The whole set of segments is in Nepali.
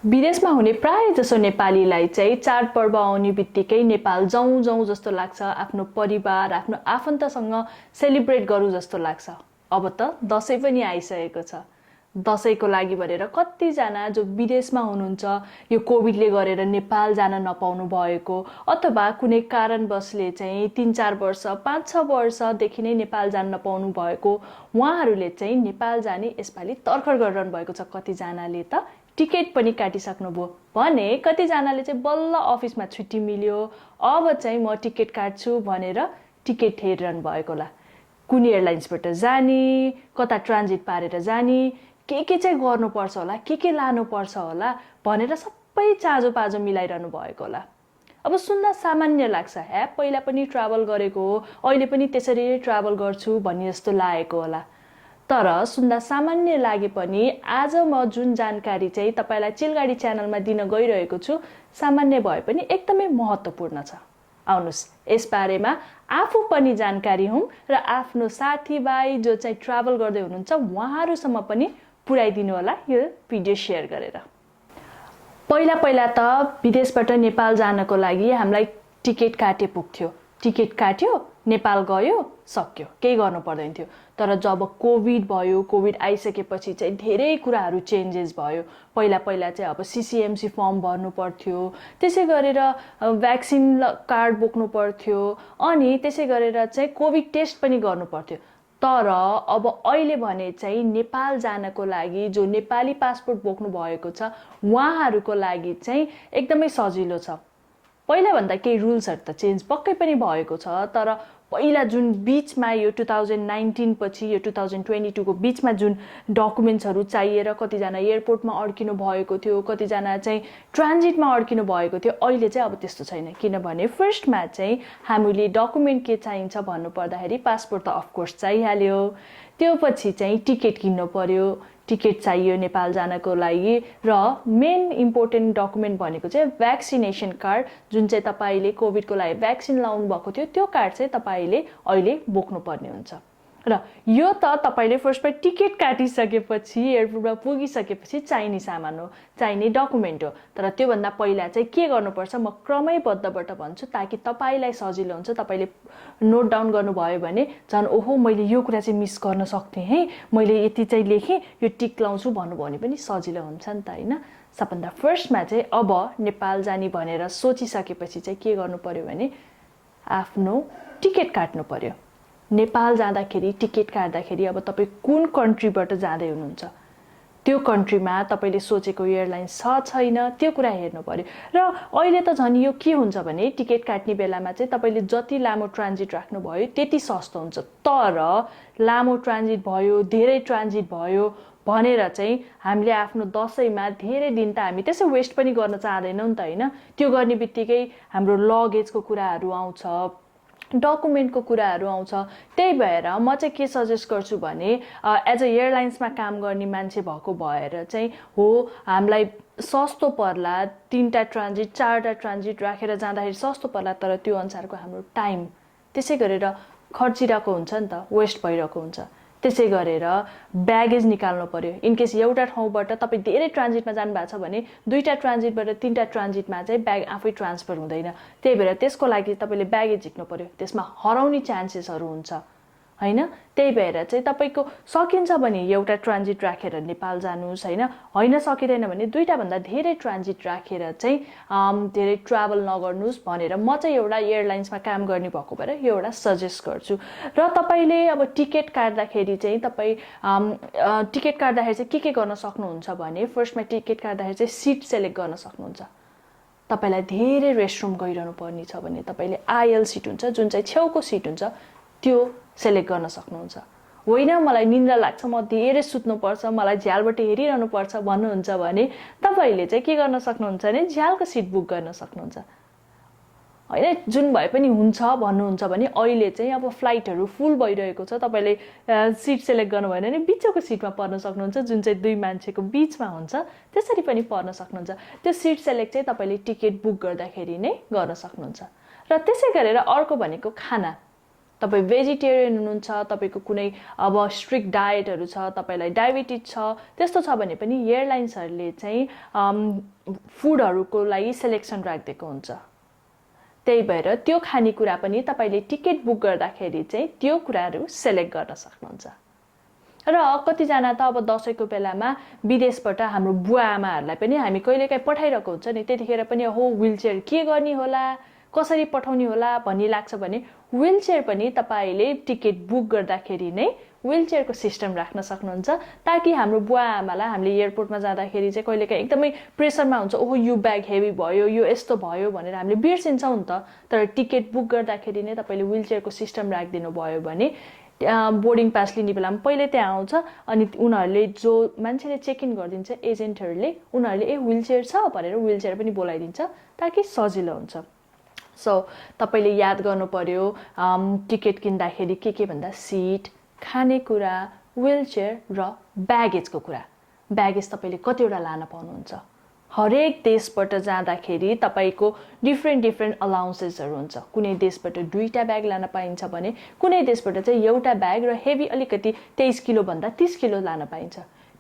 विदेशमा हुने प्राय जसो नेपालीलाई चाहिँ चाडपर्व आउने बित्तिकै नेपाल जाउँ जाउँ जस्तो लाग्छ। आफ्नो परिवार, आफ्नो आफन्तसँग सेलिब्रेट गरौँ जस्तो लाग्छ। अब त दसैँ पनि आइसकेको छ। दसैँको लागि भनेर कतिजना जो विदेशमा हुनुहुन्छ, यो कोभिडले गरेर नेपाल जान नपाउनु भएको अथवा कुनै कारणवशले चाहिँ 3-4 वर्ष 5-6 वर्षदेखि नै नेपाल जान नपाउनु भएको उहाँहरूले चाहिँ नेपाल जाने यसपालि तर्खर गरिरहनु भएको छ। कतिजनाले त टिकट पनि काटिसक्नुभयो भने कतिजनाले चाहिँ बल्ल अफिसमा छुट्टी मिल्यो, अब चाहिँ म टिकट काट्छु भनेर टिकट हेरिरहनु भएको होला। कुन एयरलाइन्सबाट जाने, कता ट्रान्जिट पारेर जाने, के चाहिँ गर्नुपर्छ होला, के लानुपर्छ होला भनेर सबै चाँजो पाजो मिलाइरहनु भएको होला। अब सुन्दा सामान्य लाग्छ, पहिला पनि ट्राभल गरेको हो, अहिले पनि त्यसरी नै ट्राभल गर्छु भन्ने जस्तो लागेको होला। तर सुन्दा सामान्य लागे पनि आज म जुन जानकारी चाहिँ तपाईलाई चिलगाडी च्यानलमा दिन गइरहेको छु, सामान्य भए पनि एकदमै महत्त्वपूर्ण छ। आउनुस् यस बारेमा आफू पनि जानकारी हुँ र आफ्नो साथीभाइ जो चाहिँ ट्राभल गर्दै हुनुहुन्छ उहाँहरूसम्म पनि पुर्याइदिनु होला यो भिडियो सेयर गरेर। पहिला त विदेशबाट नेपाल जानको लागि हामीलाई टिकट काटे पुग्थ्यो। टिकट काट्यो, नेपाल गयो, सक्यो, केही गर्नु पर्दैन थियो। तर जब कोभिड भयो, कोभिड आइसकेपछि चाहिँ धेरै कुराहरू चेन्जेस भयो। पहिला चाहिँ अब सीसीएमसी फर्म भर्नु पर्थ्यो, त्यसै गरेर भ्याक्सिन कार्ड बोक्नु पर्थ्यो, अनि त्यसै गरेर चाहिँ कोभिड टेस्ट पनि गर्नु पर्थ्यो। तर अब अहिले भने चाहिँ नेपाल जानको लागि जो नेपाली पासपोर्ट बोक्नु भएको छ उहाँहरूको लागि चाहिँ एकदमै सजिलो छ। पहिला भन्दा केही रुल्सहरू त चेन्ज पक्कै पनि भएको छ, तर पहिला जुन बिचमा यो 2019 पछि यो 2022 को बिचमा जुन डकुमेन्ट्सहरू चाहिएर कतिजना एयरपोर्टमा अड्किनु भएको थियो, कतिजना चाहिँ ट्रान्जिटमा अड्किनु भएको थियो, अहिले चाहिँ अब त्यस्तो छैन। किनभने फर्स्टमा चाहिँ हामीले डकुमेन्ट के चाहिन्छ भन्नु पर्दाखेरि पासपोर्ट त अफकोर्स चाहिहाल्यो, त्यो पछि चाहिँ टिकट किन्नु पर्यो, टिकट चाहियो नेपाल जानको लागि, र मेन इम्पोर्टेन्ट डकुमेन्ट भनेको चाहिँ भ्याक्सिनेसन कार्ड, जुन चाहिँ तपाईले कोभिडको लागि भ्याक्सिन लाउनु भएको थियो त्यो कार्ड चाहिँ तपाईले अहिले बोक्नु पर्ने हुन्छ। र यो त तपाईले फर्स्टमा टिकट काटिसकेपछि एयरपोर्टमा पुगिसकेपछि चाहिने सामान हो, चाहिने डकुमेन्ट हो। तर त्योभन्दा पहिला चाहिँ के गर्नुपर्छ म क्रमैबद्धबाट भन्छु ताकि तपाईलाई सजिलो हुन्छ। तपाईले नोट डाउन गर्नुभयो भने झन् ओहो मैले यो कुरा चाहिँ मिस गर्न सक्थेँ है, मैले यति चाहिँ लेखेँ, यो टिक लाउँछु भन्नुभयो भने पनि सजिलो हुन्छ नि त, होइन। सबभन्दा फर्स्टमा चाहिँ अब नेपाल जाने भनेर सोचिसकेपछि चाहिँ के गर्नु पर्यो भने आफ्नो टिकट काट्नु पर्यो। नेपाल जाँदाखेरि टिकट काट्दाखेरि अब तपाईँ कुन कन्ट्रीबाट जाँदै हुनुहुन्छ त्यो कन्ट्रीमा तपाईँले सोचेको एयरलाइन्स छ छैन त्यो कुरा हेर्नु पर्यो। र अहिले त झन् यो के हुन्छ भने टिकट काट्ने बेलामा चाहिँ तपाईँले जति लामो ट्रान्जिट राख्नुभयो त्यति सस्तो हुन्छ। तर लामो ट्रान्जिट भयो, धेरै ट्रान्जिट भयो भनेर चाहिँ हामीले आफ्नो दसैँमा धेरै दिन त हामी त्यसै वेस्ट पनि गर्न चाहँदैनौँ नि त, होइन। त्यो गर्ने बित्तिकै हाम्रो लगेजको कुराहरू आउँछ, डकुमेन्टको कुराहरू आउँछ। त्यही भएर म चाहिँ के सजेस्ट गर्छु भने एज अ एयरलाइन्समा काम गर्ने मान्छे भएको भएर चाहिँ हो हामीलाई सस्तो पर्ला, 3टा ट्रान्जिट 4टा ट्रान्जिट राखेर जाँदाखेरि सस्तो पर्ला, तर त्यो अनुसारको हाम्रो टाइम त्यसै गरेर खर्चिरहेको हुन्छ नि त, वेस्ट भइरहेको हुन्छ। त्यसै गरेर ब्यागेज निकाल्नु पर्यो। इनकेस एउटा ठाउँबाट तपाईँ धेरै ट्रान्जिटमा जानुभएको छ भने 2टा ट्रान्जिटबाट 3टा ट्रान्जिटमा चाहिँ ब्याग आफै ट्रान्सफर हुँदैन। त्यही भएर त्यसको लागि तपाईँले ब्यागेज झिक्नु पर्यो, त्यसमा हराउने चान्सेसहरू हुन्छ, होइन। त्यही भएर चाहिँ तपाईँको सकिन्छ भने एउटा ट्रान्जिट राखेर नेपाल जानुहोस्, होइन सकिँदैन भने 2टा भन्दा धेरै ट्रान्जिट राखेर चाहिँ धेरै ट्राभल नगर्नुहोस् भनेर म चाहिँ एउटा एयरलाइन्समा काम गर्ने भएको भएर यो एउटा सजेस्ट गर्छु। र तपाईँले अब टिकट काट्दाखेरि चाहिँ तपाईँ टिकट काट्दाखेरि चाहिँ के गर्न सक्नुहुन्छ भने फर्स्टमा टिकट काट्दाखेरि चाहिँ सिट सेलेक्ट गर्न सक्नुहुन्छ। तपाईँलाई धेरै रेस्टरुम गइरहनु पर्ने छ भने तपाईँले आइएल सिट हुन्छ जुन चाहिँ छेउको सिट हुन्छ त्यो सेलेक्ट गर्न सक्नुहुन्छ। होइन मलाई निन्द्रा लाग्छ, म धेरै सुत्नुपर्छ, मलाई झ्यालबाट हेरिरहनु पर्छ भन्नुहुन्छ भने तपाईँले चाहिँ के गर्न सक्नुहुन्छ भने झ्यालको सिट बुक गर्न सक्नुहुन्छ, होइन। जुन भए पनि हुन्छ भन्नुहुन्छ भने अहिले चाहिँ अब फ्लाइटहरू फुल भइरहेको छ, तपाईँले सिट सेलेक्ट गर्नु भएन भने बिचको सिटमा पर्न सक्नुहुन्छ, जुन चाहिँ 2 मान्छेको बिचमा हुन्छ, त्यसरी पनि पर्न सक्नुहुन्छ। त्यो सिट सेलेक्ट चाहिँ तपाईँले टिकट बुक गर्दाखेरि नै गर्न सक्नुहुन्छ। र त्यसै गरेर अर्को भनेको खाना। तपाईँ भेजिटेरियन हुनुहुन्छ, तपाईँको कुनै अब स्ट्रिक्ट डायटहरू छ, तपाईँलाई डायबिटिज छ, त्यस्तो छ भने पनि एयरलाइन्सहरूले चाहिँ फुडहरूको लागि सेलेक्सन राखिदिएको हुन्छ। त्यही भएर त्यो खानेकुरा पनि तपाईँले टिकट बुक गर्दाखेरि चाहिँ त्यो कुराहरू सेलेक्ट गर्न सक्नुहुन्छ। र कतिजना त अब दसैँको बेलामा विदेशबाट हाम्रो बुवा आमाहरूलाई पनि हामी कहिलेकाहीँ पठाइरहेको हुन्छ नि, त्यतिखेर पनि हो व्हिलचेयर के गर्ने होला, कसरी पठाउने होला भन्ने लाग्छ भने व्हिलचेयर पनि तपाईँले टिकट बुक गर्दाखेरि नै व्हिलचेयरको सिस्टम राख्न सक्नुहुन्छ, ताकि हाम्रो बुवा आमालाई हामीले एयरपोर्टमा जाँदाखेरि चाहिँ कहिलेकाहीँ एकदमै प्रेसरमा हुन्छ, ओहो यो ब्याग हेभी भयो, यो यस्तो भयो भनेर हामीले बिर्सिन्छौँ नि त। तर टिकट बुक गर्दाखेरि नै तपाईँले व्हिलचेयरको सिस्टम राखिदिनु भयो भने बोर्डिङ पास लिने बेलामा पहिले त्यहाँ आउँछ, अनि उनीहरूले जो मान्छेले चेक इन गरिदिन्छ एजेन्टहरूले, उनीहरूले व्हिलचेयर छ भनेर व्हिलचेयर पनि बोलाइदिन्छ, ताकि सजिलो हुन्छ। सो तपाईँले याद गर्नु पर्यो टिकट किन्दाखेरि के भन्दा सिट, खानेकुरा, व्हिलचेयर र ब्यागेजको कुरा। ब्यागेज तपाईँले कतिवटा लान पाउनुहुन्छ। हरेक देशबाट जाँदाखेरि तपाईँको डिफ्रेन्ट अलाउन्सेसहरू हुन्छ। कुनै देशबाट 2टा ब्याग लान पाइन्छ भने कुनै देशबाट चाहिँ एउटा ब्याग र हेभी अलिकति 23 किलोभन्दा 30 किलो लान पाइन्छ।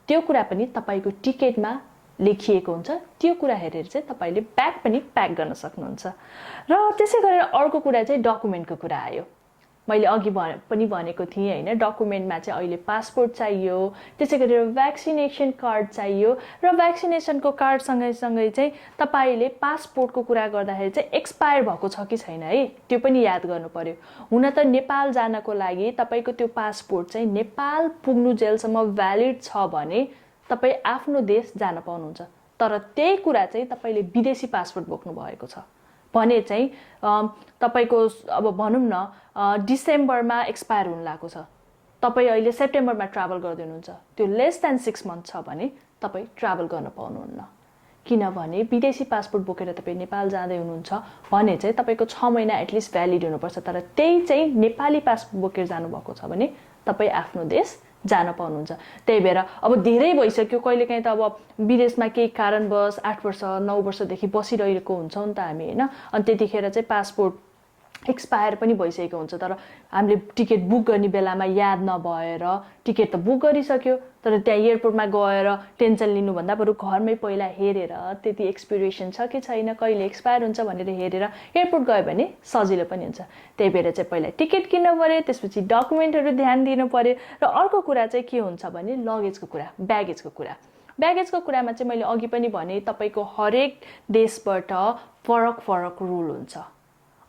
त्यो कुरा पनि तपाईँको टिकटमा लेखिएको हुन्छ। त्यो कुरा हेरेर चाहिँ तपाईँले ब्याग पनि प्याक गर्न सक्नुहुन्छ। र त्यसै गरेर अर्को कुरा चाहिँ डकुमेन्टको कुरा आयो। मैले अघि पनि भनेको थिएँ होइन, डकुमेन्टमा चाहिँ अहिले पासपोर्ट चाहियो, त्यसै गरेर भ्याक्सिनेसन कार्ड चाहियो, र भ्याक्सिनेसनको कार्ड सँगै चाहिँ तपाईँले पासपोर्टको कुरा गर्दाखेरि चाहिँ एक्सपायर भएको छ कि छैन है, त्यो पनि याद गर्नु पर्यो। हुन त नेपाल जानको लागि तपाईँको त्यो पासपोर्ट चाहिँ नेपाल पुग्नु जेलसम्म भ्यालिड छ भने तपाईँ आफ्नो देश जान पाउनुहुन्छ। तर त्यही कुरा चाहिँ तपाईँले विदेशी पासपोर्ट बोक्नु भएको छ भने चाहिँ तपाईँको अब भनौँ न डिसेम्बरमा एक्सपायर हुन लागेको छ, तपाईँ अहिले सेप्टेम्बरमा ट्राभल गर्दै हुनुहुन्छ, त्यो लेस देन 6 मन्थ छ भने तपाईँ ट्राभल गर्न पाउनुहुन्न। किनभने विदेशी पासपोर्ट बोकेर तपाईँ नेपाल जाँदै हुनुहुन्छ भने चाहिँ तपाईँको 6 महिना एटलिस्ट भ्यालिड हुनुपर्छ। तर त्यही चाहिँ नेपाली पासपोर्ट बोकेर जानुभएको छ भने तपाईँ आफ्नो देश जान पाउनुहुन्छ। त्यही भएर अब धेरै भइसक्यो, कहिलेकाहीँ त अब विदेशमा केही कारणवश 8 वर्ष 9 वर्षदेखि बसिरहेको हुन्छौँ नि त हामी होइन, अनि त्यतिखेर चाहिँ पासपोर्ट एक्सपायर पनि भइसकेको हुन्छ। तर हामीले टिकट बुक गर्ने बेलामा याद नभएर टिकट त बुक गरिसक्यो, तर त्यहाँ एयरपोर्टमा गएर टेन्सन लिनुभन्दा बरु घरमै पहिला हेरेर त्यति एक्सपिरेसन छ कि छैन, कहिले एक्सपायर हुन्छ भनेर हेरेर एयरपोर्ट गयो भने सजिलो पनि हुन्छ। त्यही भएर चाहिँ पहिला टिकट किन्नु पर्यो, त्यसपछि डकुमेन्टहरू ध्यान दिनु पर्यो। र अर्को कुरा चाहिँ के हुन्छ भने लगेजको कुरा, ब्यागेजको कुरा। ब्यागेजको कुरामा चाहिँ मैले अघि पनि भने तपाईँको हरेक देशबाट फरक रुल हुन्छ।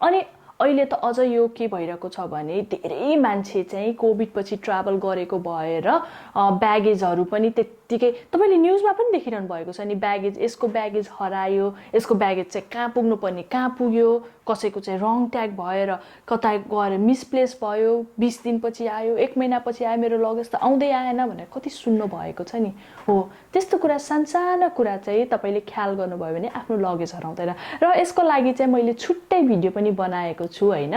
अनि अहिले त अझ यो के भइरहेको छ भने धेरै मान्छे चाहिँ कोभिड पछि ट्राभल गरेको भएर ब्यागेजहरू पनि त्यत्तिकै तपाईँले न्युजमा पनि देखिरहनु भएको छ नि, ब्यागेज यसको ब्यागेज हरायो, यसको ब्यागेज चाहिँ कहाँ पुग्नुपर्ने कहाँ पुग्यो, कसैको चाहिँ रङ ट्याग भएर कता गएर मिसप्लेस भयो, 20 दिनपछि आयो, 1 महिनापछि आयो, मेरो लगेज त आउँदै आएन भनेर कति सुन्नु भएको छ नि। हो त्यस्तो कुरा सानो कुरा चाहिँ तपाईँले ख्याल गर्नुभयो भने आफ्नो लगेज हराउँदैन। र यसको लागि चाहिँ मैले छुट्टै भिडियो पनि बनाएको छु होइन,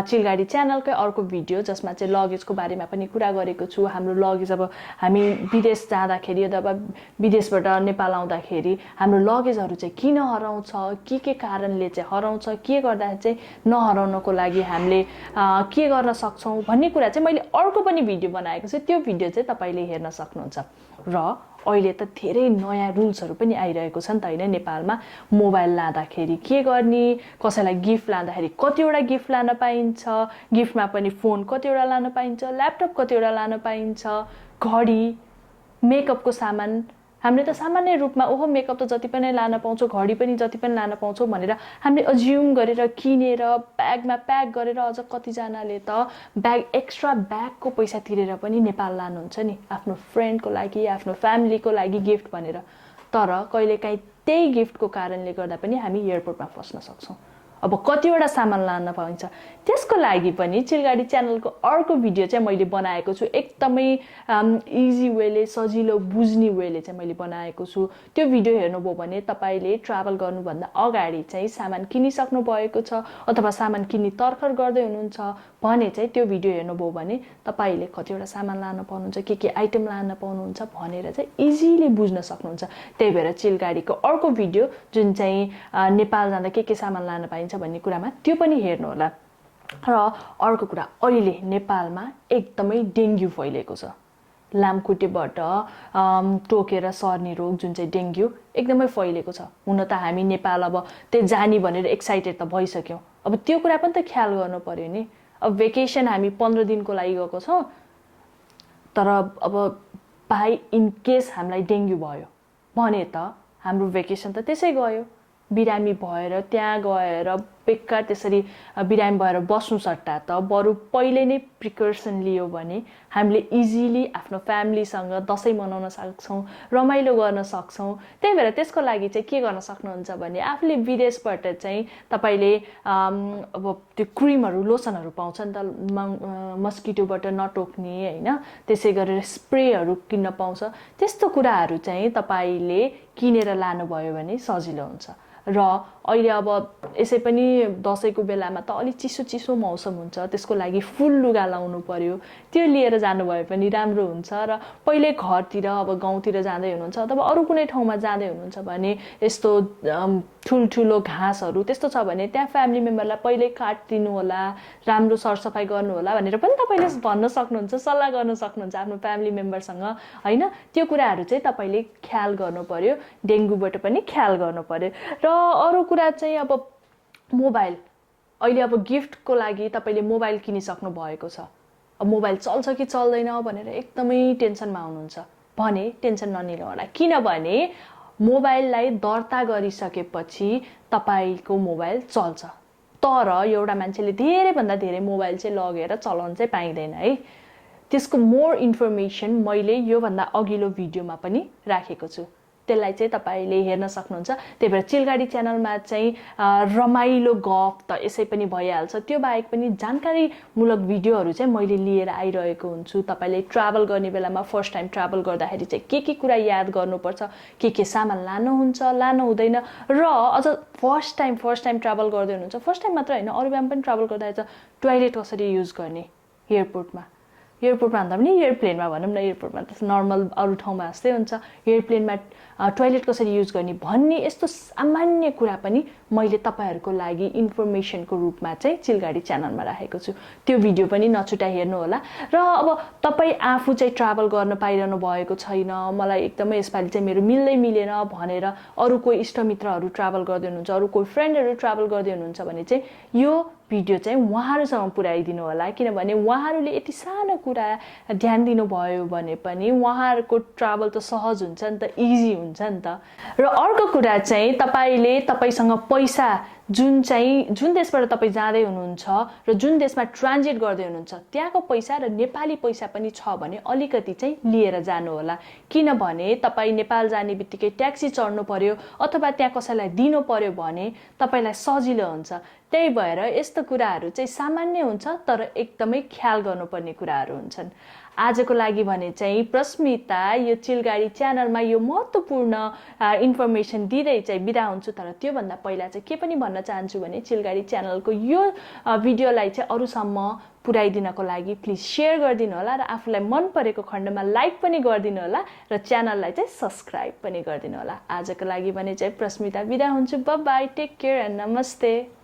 चिलगाडी च्यानलकै अर्को भिडियो जसमा चाहिँ लगेजको बारेमा पनि कुरा गरेको छु। हाम्रो लगेज अब हामी विदेश जाँदाखेरि अथवा विदेशबाट नेपाल आउँदाखेरि हाम्रो लगेजहरू चाहिँ किन हराउँछ, के कारणले चाहिँ हराउँछ, के गर्दा चाहिँ नहराउनको लागि हामीले के गर्न सक्छौँ भन्ने कुरा चाहिँ मैले अर्को पनि भिडियो बनाएको छु। त्यो भिडियो चाहिँ तपाईँले हेर्न सक्नुहुन्छ। र अहिले त धेरै नयाँ रुल्सहरू पनि आइरहेको छ नि त होइन, नेपालमा मोबाइल लाँदाखेरि के गर्ने, कसैलाई गिफ्ट लाँदाखेरि कतिवटा गिफ्ट लान पाइन्छ, गिफ्टमा पनि फोन कतिवटा लान पाइन्छ, ल्यापटप कतिवटा लान पाइन्छ, घडी, मेकअपको सामान। हामीले त सामान्य रूपमा ओहो मेकअप त जति पनि लान पाउँछौँ, घडी पनि जति पनि लान पाउँछौँ भनेर हामीले अज्युम गरेर किनेर ब्यागमा प्याक गरेर, अझ कतिजनाले त ब्याग एक्स्ट्रा ब्यागको पैसा तिरेर पनि नेपाल लानुहुन्छ नि आफ्नो फ्रेन्डको लागि, आफ्नो फ्यामिलीको लागि गिफ्ट भनेर। तर कहिलेकाहीँ त्यही गिफ्टको कारणले गर्दा पनि हामी एयरपोर्टमा फस्न सक्छौँ। अब कतिवटा सामान लान पाइन्छ, त्यसको लागि पनि चिलगाडी च्यानलको अर्को भिडियो चाहिँ मैले बनाएको छु। एकदमै इजी वेले, सजिलो बुझ्ने वेले चाहिँ मैले बनाएको छु। त्यो भिडियो हेर्नुभयो भने तपाईँले ट्राभल गर्नुभन्दा अगाडि चाहिँ सामान किनिसक्नु भएको छ अथवा सामान किन्ने तर्खर गर्दै हुनुहुन्छ भने चाहिँ त्यो भिडियो हेर्नुभयो भने तपाईँले कतिवटा सामान लान पाउनुहुन्छ, के आइटम लान पाउनुहुन्छ भनेर चाहिँ इजिली बुझ्न सक्नुहुन्छ। त्यही भएर चिलगाडीको अर्को भिडियो जुन चाहिँ नेपाल जाँदा के सामान लान पाइन्छ भन्ने कुरामा त्यो पनि हेर्नु होला। र अर्को कुरा, अहिले नेपालमा एकदमै डेङ्गु फैलेको छ। लामखुट्टेबाट टोकेर सर्ने रोग जुन चाहिँ डेङ्गु एकदमै फैलेको छ। हुन त हामी नेपाल अब त्यो जाने भनेर एक्साइटेड त भइसक्यौँ, अब त्यो कुरा पनि त ख्याल गर्नु पर्यो नि। अब भेकेसन हामी 15 दिनको लागि गएको छौँ, तर अब बाई इन केस हामीलाई डेङ्गु भयो भने त हाम्रो भेकेसन त त्यसै गयो। बिरामी भएर त्यहाँ गएर बेकार त्यसरी बिरामी भएर बस्नु सट्टा त बरु पहिले नै प्रिकर्सन लियो भने हामीले इजिली आफ्नो फ्यामिलीसँग दसैँ मनाउन सक्छौँ, रमाइलो गर्न सक्छौँ। त्यही भएर त्यसको लागि चाहिँ के गर्न सक्नुहुन्छ भने आफूले विदेशबाट चाहिँ तपाईँले अब त्यो क्रिमहरू लोसनहरू पाउँछ नि त, मस्किटोबाट नटोक्ने होइन, त्यसै गरेर स्प्रेहरू किन्न पाउँछ। त्यस्तो कुराहरू चाहिँ तपाईँले किनेर लानुभयो भने सजिलो हुन्छ। र अहिले अब यसै पनि दसैँको बेलामा त अलिक चिसो चिसो मौसम हुन्छ, त्यसको लागि फुल लुगा लाउनु पर्यो, त्यो लिएर जानुभए पनि राम्रो हुन्छ। र पहिले घरतिर अब गाउँतिर जाँदै हुनुहुन्छ अथवा अरू कुनै ठाउँमा जाँदै हुनुहुन्छ भने यस्तो ठुल्ठुलो घाँसहरू त्यस्तो छ भने त्यहाँ फ्यामिली मेम्बरलाई पहिल्यै काटिदिनु होला, राम्रो सरसफाइ गर्नु होला भनेर पनि तपाईँले भन्न सक्नुहुन्छ, सल्लाह गर्न सक्नुहुन्छ आफ्नो फ्यामिली मेम्बरसँग होइन। त्यो कुराहरू चाहिँ तपाईँले ख्याल गर्नु पर्यो, डेङ्गुबाट पनि ख्याल गर्नु पर्यो। र अरू कुरा चाहिँ अब मोबाइल, अहिले अब गिफ्टको लागि तपाईँले मोबाइल किनिसक्नु भएको छ, अब मोबाइल चल्छ कि चल्दैन भनेर एकदमै टेन्सनमा हुनुहुन्छ भने टेन्सन नलिनु होला, किनभने मोबाइललाई दर्ता गरिसकेपछि तपाईँको मोबाइल चल्छ। तर एउटा मान्छेले धेरैभन्दा धेरै मोबाइल चाहिँ लगेर चलाउन चाहिँ पाइँदैन है। त्यसको मोर इन्फर्मेसन मैले योभन्दा अघिल्लो भिडियोमा पनि राखेको छु, त्यसलाई चाहिँ तपाईँले हेर्न सक्नुहुन्छ। त्यही भएर चिलगाडी च्यानलमा चाहिँ रमाइलो गफ त यसै पनि भइहाल्छ, त्यो बाहेक पनि जानकारीमूलक भिडियोहरू चाहिँ मैले लिएर आइरहेको हुन्छु। तपाईँले ट्राभल गर्ने बेलामा फर्स्ट टाइम ट्राभल गर्दाखेरि चाहिँ के कुरा याद गर्नुपर्छ, के सामान लानुहुन्छ लानु हुँदैन, र अझ फर्स्ट टाइम ट्राभल गर्दै हुनुहुन्छ, फर्स्ट टाइम मात्र होइन अरू बेलामा पनि ट्राभल गर्दाखेरि चाहिँ टोइलेट कसरी युज गर्ने एयरपोर्टमा भन्दा पनि एयरप्लेनमा भनौँ न, एयरपोर्टमा त नर्मल अरू ठाउँमा जस्तै हुन्छ, एयरप्लेनमा टोइलेट कसरी युज गर्ने भन्ने यस्तो सामान्य कुरा पनि मैले तपाईँहरूको लागि इन्फर्मेसनको रूपमा चाहिँ चिलगाडी च्यानलमा राखेको छु। त्यो भिडियो पनि नछुटाइ हेर्नु होला। र अब तपाईँ आफू चाहिँ ट्राभल गर्न पाइरहनु भएको छैन, मलाई एकदमै यसपालि चाहिँ मेरो मिलेन भनेर अरू कोही इष्टमित्रहरू ट्राभल गर्दै हुनुहुन्छ, अरू कोही फ्रेन्डहरू ट्राभल गर्दै हुनुहुन्छ भने चाहिँ यो भिडियो चाहिँ उहाँहरूसँग पुर्याइदिनु होला, किनभने उहाँहरूले यति सानो कुरा ध्यान दिनुभयो भने पनि उहाँहरूको ट्राभल त सहज हुन्छ नि त, इजी हुन्छ नि त। र अर्को कुरा चाहिँ तपाईँसँग पैसा जुन देशबाट तपाईँ जाँदै हुनुहुन्छ र जुन देशमा ट्रान्जिट गर्दै हुनुहुन्छ त्यहाँको पैसा र नेपाली पैसा पनि छ भने अलिकति चाहिँ लिएर जानु होला, किनभने तपाईँ नेपाल जाने बित्तिकै ट्याक्सी चढ्नु पर्यो अथवा त्यहाँ कसैलाई दिनु पर्यो भने तपाईँलाई सजिलो हुन्छ। त्यही भएर यस्तो कुराहरू चाहिँ सामान्य हुन्छ तर एकदमै ख्याल गर्नुपर्ने कुराहरू हुन्छन्। आजको लागि भने चाहिँ प्रस्मिता यो चिलगाडी च्यानलमा यो महत्त्वपूर्ण इन्फर्मेसन दिँदै चाहिँ बिदा हुन्छु। तर त्योभन्दा पहिला चाहिँ के पनि भन्न चाहन्छु भने चिलगाडी च्यानलको यो भिडियोलाई चाहिँ अरूसम्म पुर्याइदिनको लागि प्लिज सेयर गरिदिनु होला र आफूलाई मन परेको खण्डमा लाइक पनि गरिदिनु होला र च्यानललाई चाहिँ सब्सक्राइब पनि गरिदिनु होला। आजको लागि भने चाहिँ प्रस्मिता बिदा हुन्छु। Bye bye, take care and नमस्ते।